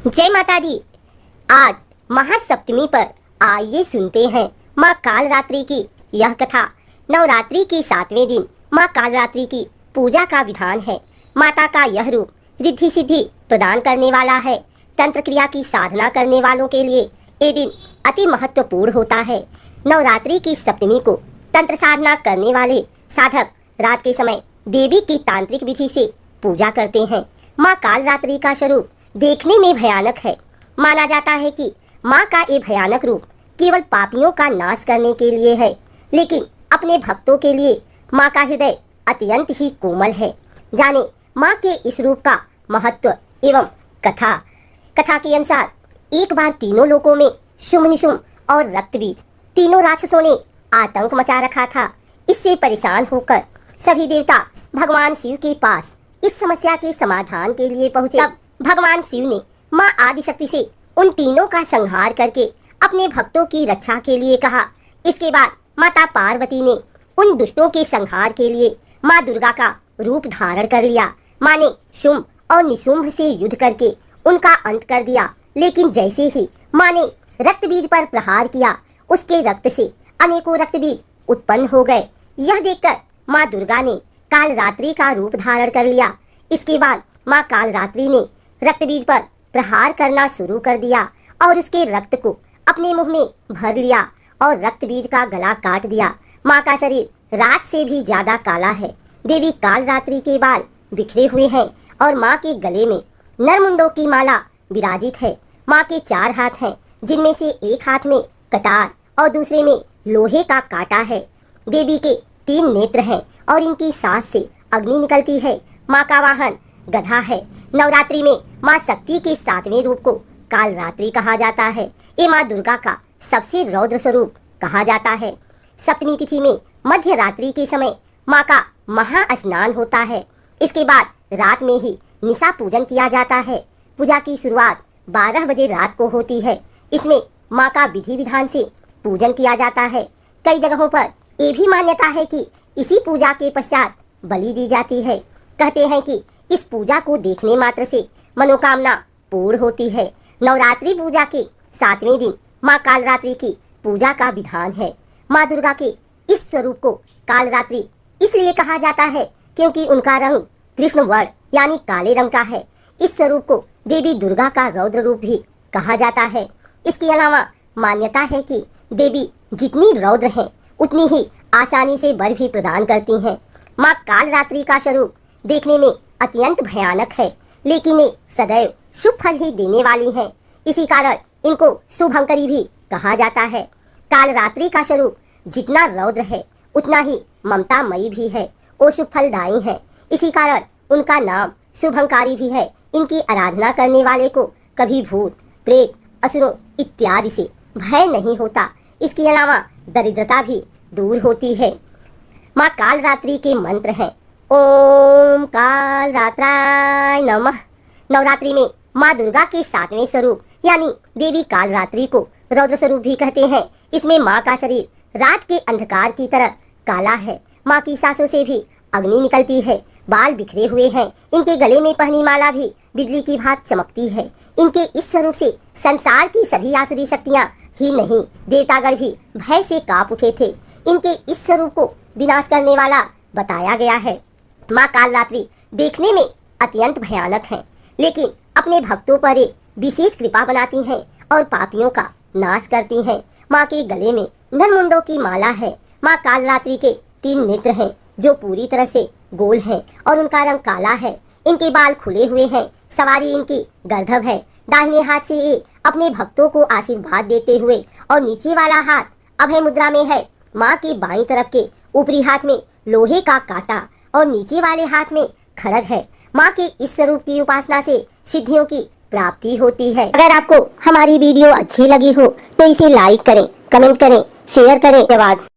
जय माता दी। आज महासप्तमी पर आइए सुनते हैं माँ कालरात्रि की यह कथा। नवरात्रि के 7वें दिन माँ कालरात्रि की पूजा का विधान है। माता का यह रूप रिद्धि सिद्धि प्रदान करने वाला है। तंत्र क्रिया की साधना करने वालों के लिए ये दिन अति महत्वपूर्ण होता है। नवरात्रि की सप्तमी को तंत्र साधना करने वाले साधक रात के समय देवी की तांत्रिक विधि से पूजा करते हैं। माँ कालरात्रि का स्वरूप देखने में भयानक है। माना जाता है कि माँ का ये भयानक रूप केवल पापियों का नाश करने के लिए है, लेकिन अपने भक्तों के लिए माँ का हृदय अत्यंत ही कोमल है। जाने माँ के इस रूप का महत्व एवं कथा। कथा के अनुसार एक बार तीनों लोकों में शुंभ निशुंभ और रक्तबीज तीनों राक्षसों ने आतंक मचा रखा था। इससे परेशान होकर सभी देवता भगवान शिव के पास इस समस्या के समाधान के लिए पहुंचे। तब भगवान शिव ने माँ आदिशक्ति से उन तीनों का संहार करके अपने भक्तों की रक्षा के लिए कहा। इसके बाद माता पार्वती ने उन दुष्टों के संहार के लिए माँ दुर्गा का रूप धारण कर लिया। माँ ने शुंभ और निशुंभ से युद्ध करके उनका अंत कर दिया। लेकिन जैसे ही माँ ने रक्तबीज पर प्रहार किया, उसके रक्त से अनेकों रक्तबीज उत्पन्न हो गए। यह देखकर माँ दुर्गा ने कालरात्रि का रूप धारण कर लिया। इसके बाद माँ कालरात्रि ने रक्तबीज पर प्रहार करना शुरू कर दिया और उसके रक्त को अपने मुंह में भर लिया और रक्तबीज का गला काट दिया। माँ का शरीर रात से भी ज्यादा काला है। देवी कालरात्रि के बाल बिखरे हुए हैं और माँ के गले में नरमुंडों की माला विराजित है। माँ के 4 हाथ हैं, जिनमें से एक हाथ में कटार और दूसरे में लोहे का कांटा है। देवी के 3 नेत्र हैं और इनकी सांस से अग्नि निकलती है। माँ का वाहन गधा है। नवरात्रि में माँ शक्ति के 7वें रूप को कालरात्रि कहा जाता है। ये माँ दुर्गा का सबसे रौद्र स्वरूप कहा जाता है। सप्तमी तिथि में मध्य रात्रि के समय माँ का महास्नान होता है। इसके बाद रात में ही निशा पूजन किया जाता है। पूजा की शुरुआत 12 बजे रात को होती है। इसमें माँ का विधि विधान से पूजन किया जाता है। कई जगहों पर ये भी मान्यता है कि इसी पूजा के पश्चात बलि दी जाती है। कहते हैं कि इस पूजा को देखने मात्र से मनोकामना पूर्ण होती है। नवरात्रि पूजा के 7वें दिन माँ कालरात्रि की पूजा का विधान है। माँ दुर्गा के इस स्वरूप को कालरात्रि इसलिए कहा जाता है क्योंकि उनका रंग कृष्ण वर्ण यानी काले रंग का है। इस स्वरूप को देवी दुर्गा का रौद्र रूप भी कहा जाता है। इसके अलावा मान्यता है कि देवी जितनी रौद्र है उतनी ही आसानी से वर भी प्रदान करती हैं। माँ कालरात्रि का स्वरूप देखने में अत्यंत भयानक है, लेकिन ये सदैव शुभ फल ही देने वाली हैं। इसी कारण इनको शुभंकरी भी कहा जाता है। कालरात्रि का स्वरूप जितना रौद्र है उतना ही ममतामयी भी है। वो शुभ फलदायी है। इसी कारण उनका नाम शुभंकारी भी है। इनकी आराधना करने वाले को कभी भूत प्रेत असुरों इत्यादि से भय नहीं होता। इसके अलावा दरिद्रता भी दूर होती है। माँ कालरात्रि के मंत्र हैं ओम कालरात्राय नमः। नवरात्रि में माँ दुर्गा के 7वें स्वरूप यानी देवी कालरात्रि को रौद्र स्वरूप भी कहते हैं। इसमें माँ का शरीर रात के अंधकार की तरह काला है। माँ की सांसों से भी अग्नि निकलती है। बाल बिखरे हुए हैं। इनके गले में पहनी माला भी बिजली की भांति चमकती है। इनके इस स्वरूप से संसार की सभी आसुरी शक्तियाँ ही नहीं, देवतागण भी भय से कांप उठे थे। इनके इस स्वरूप को विनाश करने वाला बताया गया है। माँ कालरात्रि देखने में अत्यंत भयानक है, लेकिन अपने भक्तों पर एक विशेष कृपा बनाती हैं और पापियों का नाश करती हैं। माँ के गले में नरमुंडों की माला है। माँ कालरात्रि के 3 नेत्र हैं जो पूरी तरह से गोल हैं और उनका रंग काला है। इनके बाल खुले हुए हैं। सवारी इनकी गर्दभ है। दाहिने हाथ से ये अपने भक्तों को आशीर्वाद देते हुए और नीचे वाला हाथ अभय मुद्रा में है। माँ के बाईं तरफ के ऊपरी हाथ में लोहे का कांटा और नीचे वाले हाथ में खड्ग है। माँ के इस स्वरूप की उपासना से सिद्धियों की प्राप्ति होती है। अगर आपको हमारी वीडियो अच्छी लगी हो तो इसे लाइक करें, कमेंट करें, शेयर करें। धन्यवाद।